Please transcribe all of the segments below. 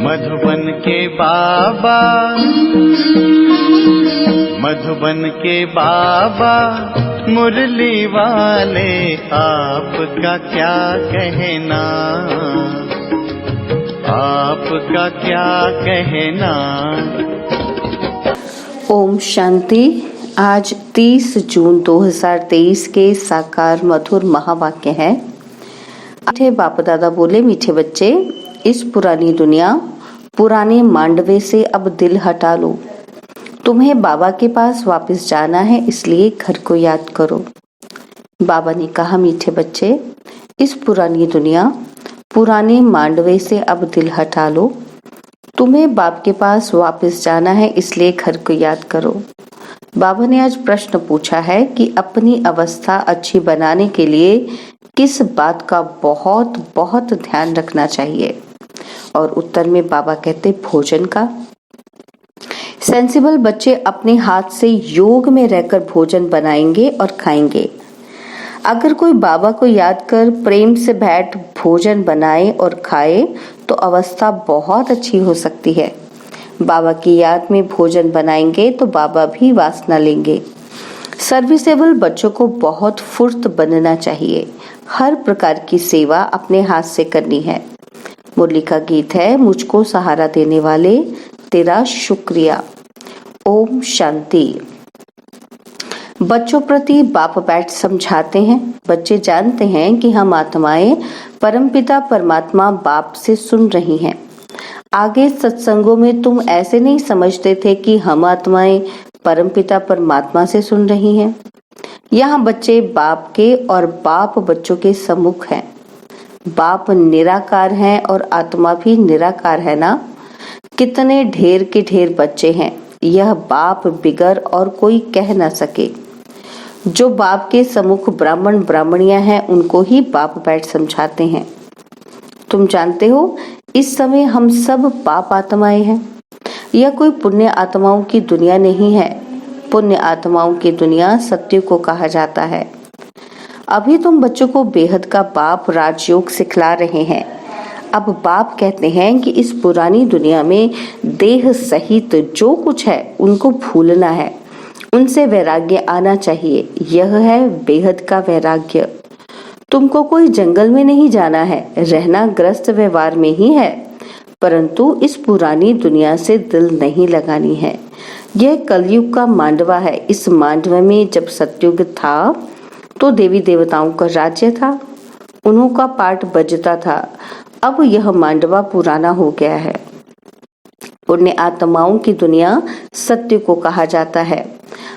मधुबन के बाबा, मधुबन के बाबा मुरली वाले, आपका क्या कहना, आपका क्या कहना। ओम शांति। आज 30 जून 2023 के साकार मधुर महावाक्य है। मीठे बाप दादा बोले, मीठे बच्चे, इस पुरानी दुनिया, पुराने मांडवे से अब दिल हटा लो। तुम्हें बाबा के पास वापस जाना है, इसलिए घर को याद करो। बाबा ने कहा, मीठे बच्चे, इस पुरानी दुनिया, पुराने मांडवे से अब दिल हटा लो। तुम्हें बाप के पास वापस जाना है, इसलिए घर को याद करो। बाबा ने आज प्रश्न पूछा है कि अपनी अवस्था अच्छी बनाने के लिए किस बात का बहुत बहुत ध्यान रखना चाहिए। और उत्तर में बाबा कहते, भोजन का। सेंसिबल बच्चे अपने हाथ से योग में रहकर भोजन बनाएंगे और खाएंगे। अगर कोई बाबा को याद कर प्रेम से बैठ भोजन बनाए और खाए तो अवस्था बहुत अच्छी हो सकती है। बाबा की याद में भोजन बनाएंगे तो बाबा भी वासना लेंगे। सर्विसेबल बच्चों को बहुत फुर्त बनना चाहिए। हर प्रकार की सेवा अपने हाथ से करनी है। मुरली का गीत है, मुझको सहारा देने वाले तेरा शुक्रिया। ओम शांति। बच्चों प्रति बाप बैठ समझाते हैं। बच्चे जानते हैं कि हम आत्माएं परमपिता परमात्मा बाप से सुन रही हैं। आगे सत्संगों में तुम ऐसे नहीं समझते थे कि हम आत्माएं परमपिता परमात्मा से सुन रही हैं। यहाँ बच्चे बाप के और बाप बच्चों के सम्मुख हैं। बाप निराकार हैं और आत्मा भी निराकार है ना। कितने ढेर के ढेर बच्चे हैं, यह बाप बिगर और कोई कह ना सके। जो बाप के सम्मुख ब्राह्मण ब्राह्मणियां हैं, उनको ही बाप बैठ समझाते हैं। तुम जानते हो, इस समय हम सब पाप आत्माएं हैं। यह कोई पुण्य आत्माओं की दुनिया नहीं है। पुण्य आत्माओं की दुनिया सत्य को कहा जाता है। अभी तुम बच्चों को बेहद का बाप राजयोग सिखला रहे हैं। अब बाप कहते हैं कि इस पुरानी दुनिया में देह सहित जो कुछ है उनको भूलना है, उनसे वैराग्य आना चाहिए। यह है बेहद का वैराग्य। तुमको कोई जंगल में नहीं जाना है, रहना ग्रस्त व्यवहार में ही है, परंतु इस पुरानी दुनिया से दिल नहीं लगानी है। यह कलयुग का मांडवा है। इस मांडवा में जब सतयुग था तो देवी देवताओं का राज्य था, उन्हों का पाठ बजता था। अब यह मांडवा पुराना हो गया है। पुण्य आत्माओं की दुनिया सत्य को कहा जाता है।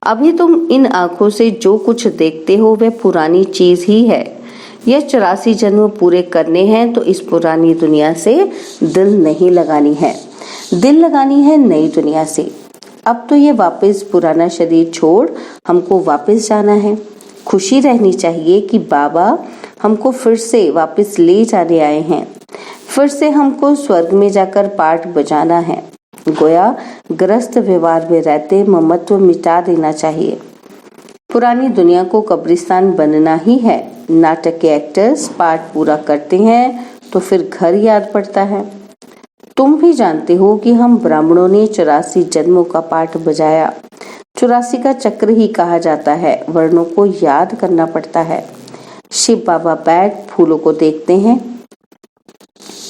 अभी तुम इन आंखों से जो कुछ देखते हो वह पुरानी चीज ही है। यह 84 जन्म पूरे करने हैं तो इस पुरानी दुनिया से दिल नहीं लगानी है, दिल लगानी है नई दुनिया से। अब तो ये वापस पुराना शरीर छोड़ हमको वापस जाना है। खुशी रहनी चाहिए कि बाबा हमको फिर से वापस ले जाने आए हैं। फिर से हमको स्वर्ग में जाकर पाठ बजाना है। गोया ग्रस्त व्यवहार में रहते ममत्व मिटा देना चाहिए। पुरानी दुनिया को कब्रिस्तान बनना ही है। नाटक के एक्टर्स पाठ पूरा करते हैं तो फिर घर याद पड़ता है। तुम भी जानते हो कि हम ब्राह्मणों ने 84 जन्मों का पाठ बजाया। 84 का चक्र ही कहा जाता है। वर्णों को याद करना पड़ता है। शिव बाबा बैठ फूलों को देखते हैं,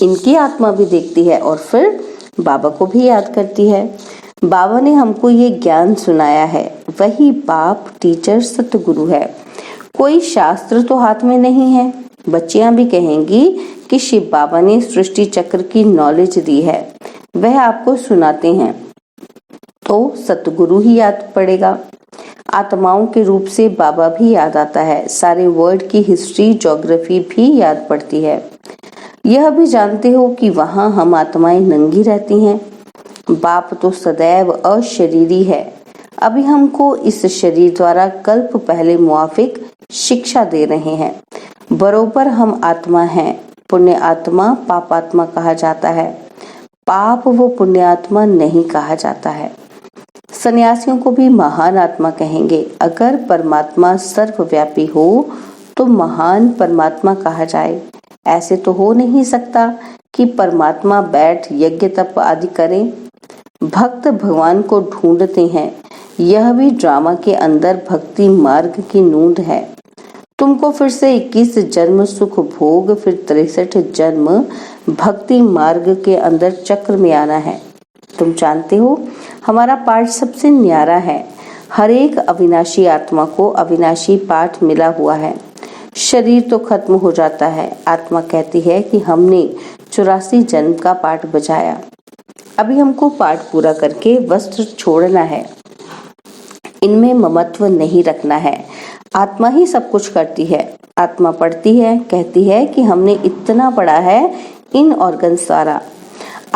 इनकी आत्मा भी देखती है और फिर बाबा को भी याद करती है। बाबा ने हमको ये ज्ञान सुनाया है। वही बाप टीचर सतगुरु है। कोई शास्त्र तो हाथ में नहीं है। बच्चियां भी कहेंगी कि शिव बाबा ने सृष्टि चक्र की नॉलेज दी है, वह आपको सुनाते हैं, तो सतगुरु ही याद पड़ेगा। आत्माओं के रूप से बाबा भी याद आता है। सारे वर्ल्ड की हिस्ट्री ज्योग्राफी भी याद पड़ती है। यह भी जानते हो कि वहां हम आत्माएं नंगी रहती हैं। बाप तो सदैव अशरीरी है। अभी हमको इस शरीर द्वारा कल्प पहले मुआफिक शिक्षा दे रहे हैं। बरोबर हम आत्मा हैं। पुण्य आत्मा पाप आत्मा कहा जाता है। पाप वो पुण्य आत्मा नहीं कहा जाता है। सन्यासियों को भी महान आत्मा कहेंगे। अगर परमात्मा सर्वव्यापी हो तो महान परमात्मा कहा जाए। ऐसे तो हो नहीं सकता कि परमात्मा बैठ यज्ञ तप आदि करें। भक्त भगवान को ढूंढते हैं, यह भी ड्रामा के अंदर भक्ति मार्ग की नूंद है। तुमको फिर से 21 जन्म सुख भोग, फिर 63 जन्म भक्ति मार्ग के अंदर चक्र में आना है। तुम जानते हो, हमारा पाठ सबसे न्यारा है। हर एक अविनाशी आत्मा को अविनाशी पाठ मिला हुआ है। शरीर तो खत्म हो जाता है, आत्मा कहती है कि हमने 84 जन्म का पाठ बजाया, अभी हमको पाठ पूरा करके वस्त्र छोड़ना है। इनमें ममत्व नहीं रखना है। आत्मा ही सब कुछ करती है। आत्मा पढ़ती है, कहती है कि हमने इतना पढ़ा है इन ऑर्गन्स द्वारा।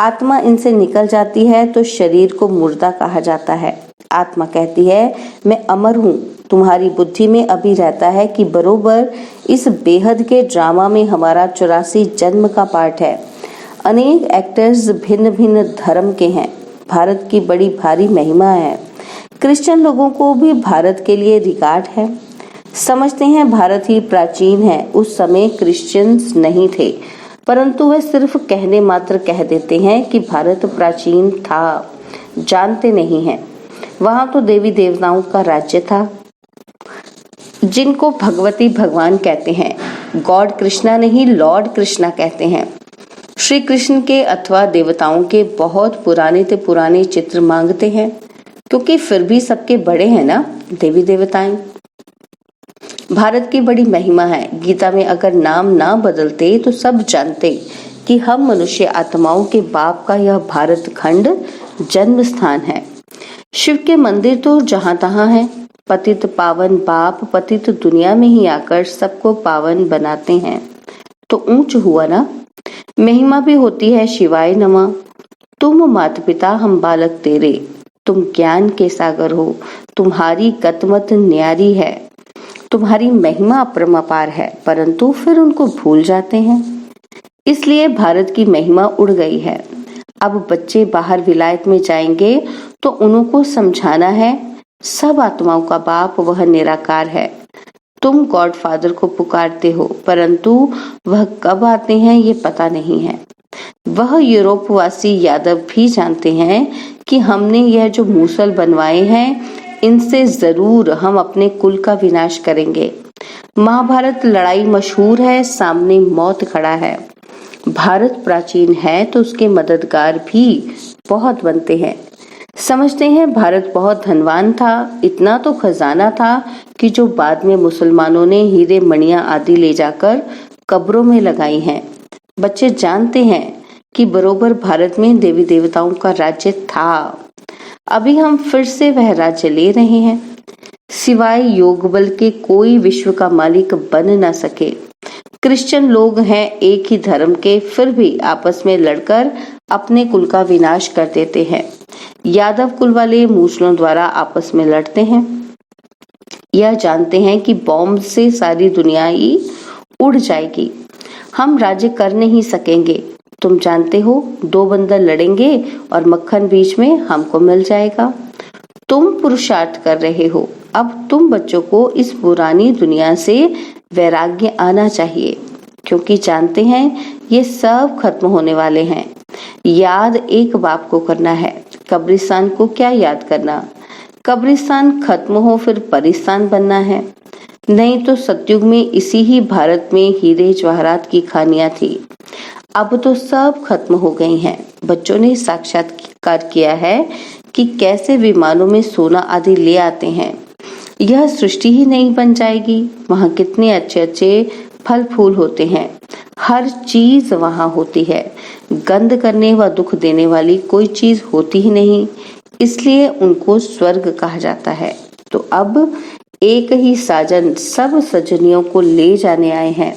आत्मा इनसे निकल जाती है तो शरीर को मुर्दा कहा जाता है। आत्मा कहती है मैं अमर हूँ। तुम्हारी बुद्धि में अभी रहता है कि बरोबर इस बेहद के ड्रामा में हमारा 84 जन्म का पाठ है। अनेक एक्टर्स भिन्न भिन्न धर्म के हैं। भारत की बड़ी भारी महिमा है। क्रिश्चियन लोगों को भी भारत के लिए रिगार्ड है। समझते हैं भारत ही प्राचीन है। उस समय क्रिश्चियंस नहीं थे, परंतु वे सिर्फ कहने मात्र कह देते हैं कि भारत प्राचीन था, जानते नहीं हैं। वहां तो देवी देवताओं का राज्य था, जिनको भगवती भगवान कहते हैं। गॉड कृष्णा नहीं, लॉर्ड कृष्णा कहते हैं। श्री कृष्ण के अथवा देवताओं के बहुत पुराने से पुराने चित्र मांगते हैं, क्योंकि फिर भी सबके बड़े हैं ना देवी देवताएं। भारत की बड़ी महिमा है। गीता में अगर नाम ना बदलते तो सब जानते कि हम मनुष्य आत्माओं के बाप का यह भारत खंड जन्म स्थान है। शिव के मंदिर तो जहां तहां है। पतित पावन बाप पतित दुनिया में ही आकर सबको पावन बनाते हैं, तो ऊंच हुआ ना। महिमा भी होती है शिवाय नमः। तुम माता पिता हम बालक तेरे, तुम ज्ञान के सागर हो, तुम्हारी गतमत न्यारी है, तुम्हारी महिमा अपरंपार है, परंतु फिर उनको भूल जाते हैं। इसलिए भारत की महिमा उड़ गई है। अब बच्चे बाहर विलायत में जाएंगे तो उनको समझाना है, सब आत्माओं का बाप वह निराकार है। तुम गॉड फादर को पुकारते हो, परंतु वह कब आते हैं ये पता नहीं है। वह यूरोपवासी यादव भी जानते हैं कि हमने यह जो मूसल बनवाए हैं, इनसे जरूर हम अपने कुल का विनाश करेंगे। महाभारत लड़ाई मशहूर है, सामने मौत खड़ा है। भारत प्राचीन है तो उसके मददगार भी बहुत बनते हैं। समझते हैं भारत बहुत धनवान था, इतना तो खजाना था कि जो बाद में मुसलमानों ने हीरे मणियां आदि ले जाकर कब्रों में लगाई हैं। बच्चे जानते हैं कि बरोबर भारत में देवी देवताओं का राज्य था। अभी हम फिर से वह राज्य ले रहे हैं। सिवाय योग बल के कोई विश्व का मालिक बन ना सके। क्रिश्चियन लोग हैं एक ही धर्म के, फिर भी आपस में लड़कर अपने कुल का विनाश कर देते हैं। यादव कुल वाले मूसलों द्वारा आपस में लड़ते हैं। यह जानते हैं कि बॉम्ब से सारी दुनिया ही उड़ जाएगी, हम राज्य कर नहीं सकेंगे। तुम जानते हो, दो बंदर लड़ेंगे और मक्खन बीच में हमको मिल जाएगा। तुम पुरुषार्थ कर रहे हो, अब तुम बच्चों को इस पुरानी दुनिया से वैराग्य आना चाहिए, क्योंकि जानते हैं ये सब खत्म होने वाले हैं। याद एक बाप को करना है, कब्रिस्तान को क्या याद करना। कब्रिस्तान खत्म हो फिर परिस्तान बनना है। नहीं तो सतयुग में इसी ही भारत में हीरे जवाहरात की खानियां थी, अब तो सब खत्म हो गई हैं। बच्चों ने साक्षात्कार किया है कि कैसे विमानों में सोना आदि ले आते हैं। यह सृष्टि ही नहीं बन जाएगी। वहाँ कितने अच्छे अच्छे फल फूल होते हैं, हर चीज वहाँ होती है। गंध करने व दुख देने वाली कोई चीज होती ही नहीं, इसलिए उनको स्वर्ग कहा जाता है। तो अब एक ही साजन सब सजनियों को ले जाने आए हैं।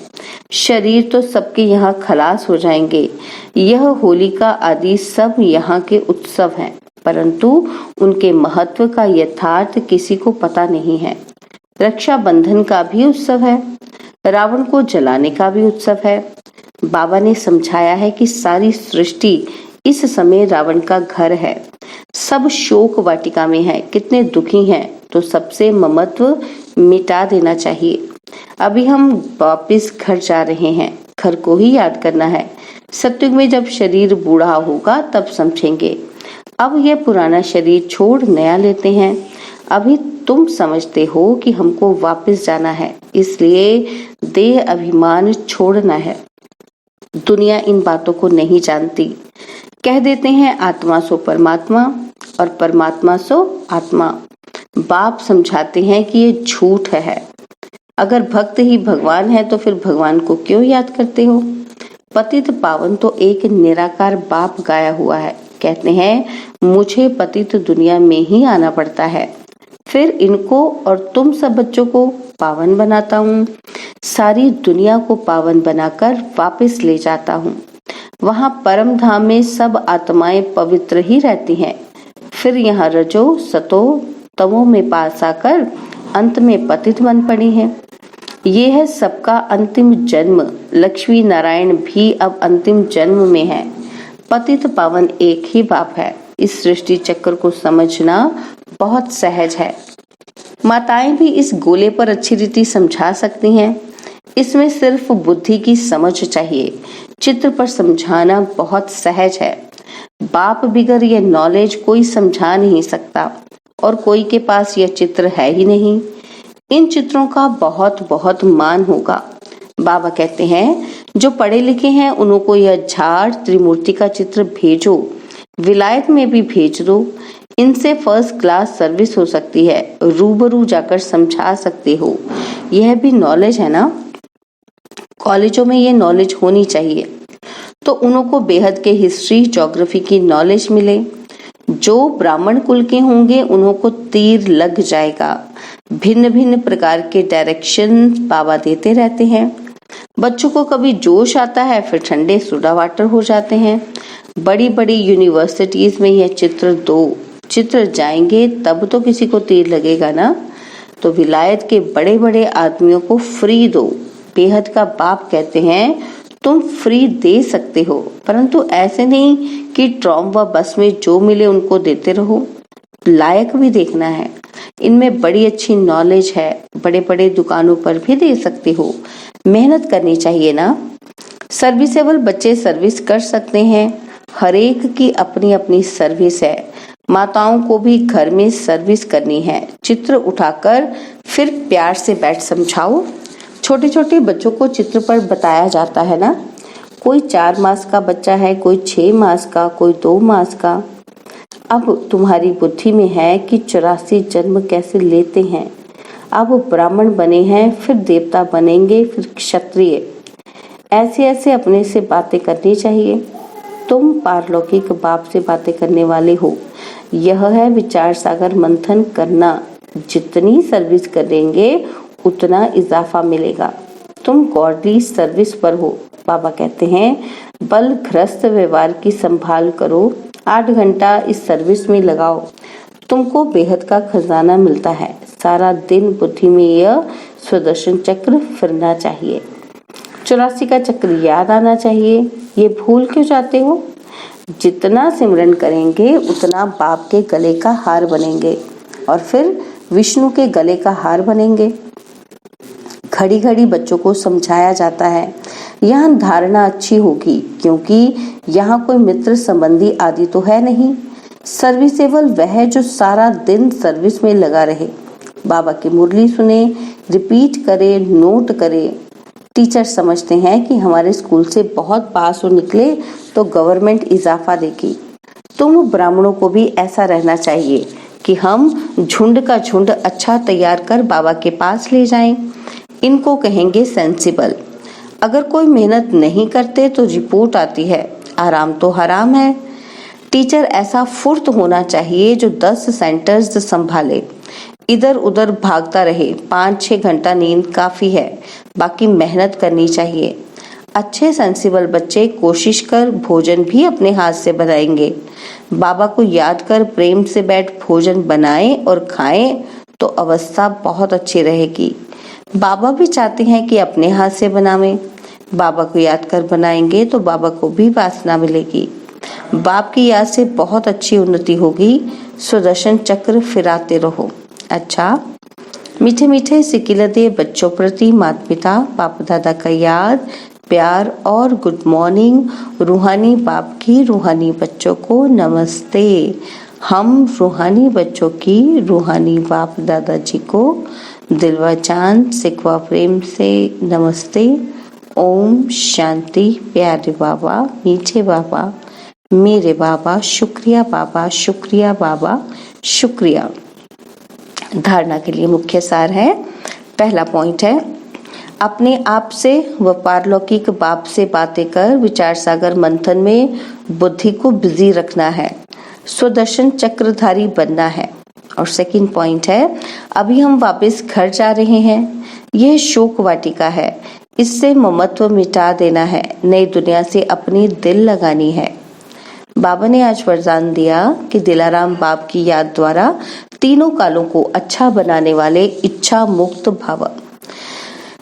शरीर तो सबके यहाँ खलास हो जाएंगे। यह होलिका आदि सब यहाँ के उत्सव हैं, परंतु उनके महत्व का यथार्थ किसी को पता नहीं है। रक्षाबंधन का भी उत्सव है, रावण को जलाने का भी उत्सव है। बाबा ने समझाया है कि सारी सृष्टि इस समय रावण का घर है, सब शोक वाटिका में है, कितने दुखी हैं, तो सबसे ममत्व मिटा देना चाहिए। अभी हम वापिस घर जा रहे हैं, घर को ही याद करना है। सतयुग में जब शरीर बूढ़ा होगा तब समझेंगे। अब यह पुराना शरीर छोड़ नया लेते हैं। अभी तुम समझते हो कि हमको वापस जाना है, इसलिए देह अभिमान छोड़ना है। दुनिया इन बातों को नहीं जानती। कह देते हैं आत्मा सो परमात्मा और परमात्मा सो आत्मा। बाप समझाते हैं कि ये झूठ है। अगर भक्त ही भगवान है तो फिर भगवान को क्यों याद करते हो? पतित पावन तो एक निराकार बाप गाया हुआ है। कहते हैं मुझे पतित दुनिया में ही आना पड़ता है, फिर इनको और तुम सब बच्चों को पावन बनाता हूँ। सारी दुनिया को पावन बनाकर वापस ले जाता हूँ। वहाँ परम धाम में सब आत्माएं पवित्र ही रहती हैं। फिर यहाँ रजो सतो तमो में पास आकर अंत में पतित बन पड़ी हैं। ये है सबका अंतिम जन्म। लक्ष्मी नारायण भी अब अंतिम जन्म में है। पतित पावन एक ही बाप है। इस सृष्टि चक्र को समझना बहुत सहज है। माताएं भी इस गोले पर अच्छी रीति समझा सकती हैं। इसमें सिर्फ बुद्धि की समझ चाहिए। चित्र पर समझाना बहुत सहज है। बाप बिगर यह नॉलेज कोई समझा नहीं सकता और कोई के पास यह चित्र है ही नहीं। इन चित्रों का बहुत बहुत मान होगा। बाबा कहते हैं जो पढ़े लिखे हैं उनको यह झाड़ त्रिमूर्ति का चित्र भेजो, विलायत में भी भेज दो। इनसे फर्स्ट क्लास सर्विस हो सकती है। रूबरू जाकर समझा सकते हो। यह भी नॉलेज है ना। कॉलेजों में ये नॉलेज होनी चाहिए तो उनको बेहद के हिस्ट्री ज्योग्राफी की नॉलेज मिले। जो ब्राह्मण कुल के होंगे उनको तीर लग जाएगा। भिन्न भिन्न प्रकार के डायरेक्शन बाबा देते रहते हैं। बच्चों को कभी जोश आता है, फिर ठंडे सोडा वाटर हो जाते हैं। बड़ी बड़ी यूनिवर्सिटीज में यह चित्र जाएंगे तब तो किसी को तीर लगेगा ना। तो विलायत के बड़े बड़े आदमियों को फ्री दो। बेहद का बाप कहते हैं तुम फ्री दे सकते हो, परंतु ऐसे नहीं कि ट्रॉम व बस में जो मिले उनको देते रहो। लायक भी देखना है। इनमें बड़ी अच्छी नॉलेज है। बड़े बड़े दुकानों पर भी दे सकते हो। मेहनत करनी चाहिए ना। सर्विसेबल बच्चे सर्विस कर सकते हैं। हर एक की अपनी अपनी सर्विस है। माताओं को भी घर में सर्विस करनी है। चित्र उठाकर फिर प्यार से बैठ समझाओ। छोटे छोटे बच्चों को चित्र पर बताया जाता है ना। कोई 4 मास का बच्चा है, कोई 6 मास का, कोई 2 मास का। अब तुम्हारी बुद्धि में है कि 84 जन्म कैसे लेते हैं। अब ब्राह्मण बने हैं, फिर देवता बनेंगे, फिर क्षत्रिय। ऐसे ऐसे अपने से बातें करनी चाहिए। तुम पारलौकिक बाप से बातें करने वाले हो। यह है विचार सागर मंथन करना। जितनी सर्विस करेंगे उतना इजाफा मिलेगा। तुम गॉडली सर्विस पर हो। बाबा कहते हैं बल ग्रस्त व्यवहार की संभाल करो। 8 घंटा इस सर्विस में लगाओ। तुमको बेहद का खजाना मिलता है। सारा दिन बुद्धि में यह सुदर्शन चक्र फिरना चाहिए। 84 का चक्र याद आना चाहिए। ये भूल क्यों जाते हो? जितना सिमरन करेंगे उतना बाप के गले का हार बनेंगे और फिर विष्णु के गले का हार बनेंगे। घड़ी घड़ी बच्चों को समझाया जाता है। यहाँ धारणा अच्छी होगी क्योंकि यहाँ कोई मित्र संबंधी आदि तो है नहीं। सर्विसेबल वह जो सारा दिन सर्विस में लगा रहे। बाबा की मुरली सुने, रिपीट करे, नोट करे। टीचर समझते हैं कि हमारे स्कूल से बहुत पास हो निकले तो गवर्नमेंट इजाफा देगी। तुम ब्राह्मणों को भी ऐसा रहना चाहिए कि हम झुंड का झुंड अच्छा तैयार कर बाबा के पास ले जाएं। इनको कहेंगे सेंसिबल। अगर कोई मेहनत नहीं करते तो रिपोर्ट आती है आराम तो हराम है। टीचर ऐसा फुर्त होना चाहिए जो 10 सेंटर्स संभाले, इधर उधर भागता रहे। 5-6 घंटा नींद काफी है, बाकी मेहनत करनी चाहिए। अच्छे सेंसिबल बच्चे कोशिश कर भोजन भी अपने हाथ से बनाएंगे। बाबा को याद कर प्रेम से बैठ भोजन बनाएं और खाएं तो अवस्था बहुत अच्छी रहेगी। बाबा भी चाहते हैं कि अपने हाथ से बनावें। बाबा को याद कर बनाएंगे तो बाबा को भी वासना मिलेगी। बाप की याद से बहुत अच्छी उन्नति होगी। सुदर्शन चक्र फिराते रहो। अच्छा, मीठे मीठे सिकिलते बच्चों प्रति माता पिता बाप दादा का याद प्यार और गुड मॉर्निंग रूहानी बाप की रूहानी बच्चों को नमस्ते। हम रूहानी बच्चों की रूहानी बाप दादाजी को दिलवा चांद सिकवा प्रेम से नमस्ते। ओम शांति। प्यारे बाबा, मीठे बाबा, मेरे बाबा, शुक्रिया बाबा, शुक्रिया बाबा, शुक्रिया। धारणा के लिए मुख्य सार है। पहला पॉइंट है, अपने आप से व पारलौकिक बाप से बातें कर विचार सागर मंथन में बुद्धि को बिजी रखना है, स्वदर्शन चक्रधारी बनना है। और सेकंड पॉइंट है, अभी हम वापस घर जा रहे हैं, यह शोक वाटिका है, इससे ममत्व मिटा देना है, नई दुनिया से अपनी दिल लगानी है। बाबा ने आज वरदान दिया कि दिलाराम बाप की याद द्वारा तीनों कालों को अच्छा बनाने वाले इच्छा मुक्त भव।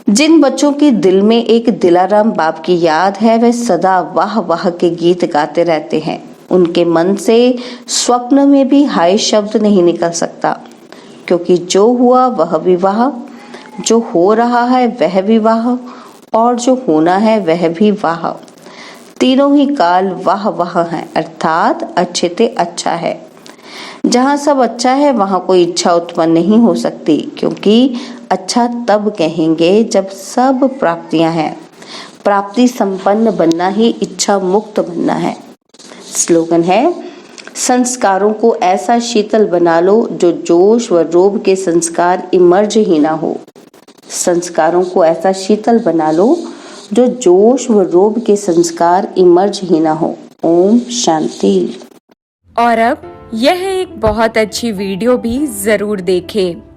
जिन बच्चों के दिल में एक दिलाराम बाप की याद है वे सदा वाह वाह के गीत गाते रहते हैं। उनके मन से स्वप्न में भी हाय शब्द नहीं निकल सकता, क्योंकि जो हुआ वह विवाह, जो हो रहा है वह विवाह, और जो होना है वह भी वाह। तीनों ही काल वाह वाह हैं, अर्थात अच्छे ते अच्छा है। जहाँ सब अच्छा है वहाँ कोई इच्छा उत्पन्न नहीं हो सकती, क्योंकि अच्छा तब कहेंगे जब सब प्राप्तियां हैं। प्राप्ति संपन्न बनना ही इच्छा मुक्त बनना है। स्लोगन है, संस्कारों को ऐसा शीतल बना लो जो जोश व रोब के संस्कार इमर्ज ही ना हो। संस्कारों को ऐसा शीतल बना लो जो जोश व रोब के संस्कार इमर्ज ही ना हो। ओम शांति। और अब यह एक बहुत अच्छी वीडियो भी जरूर देखें।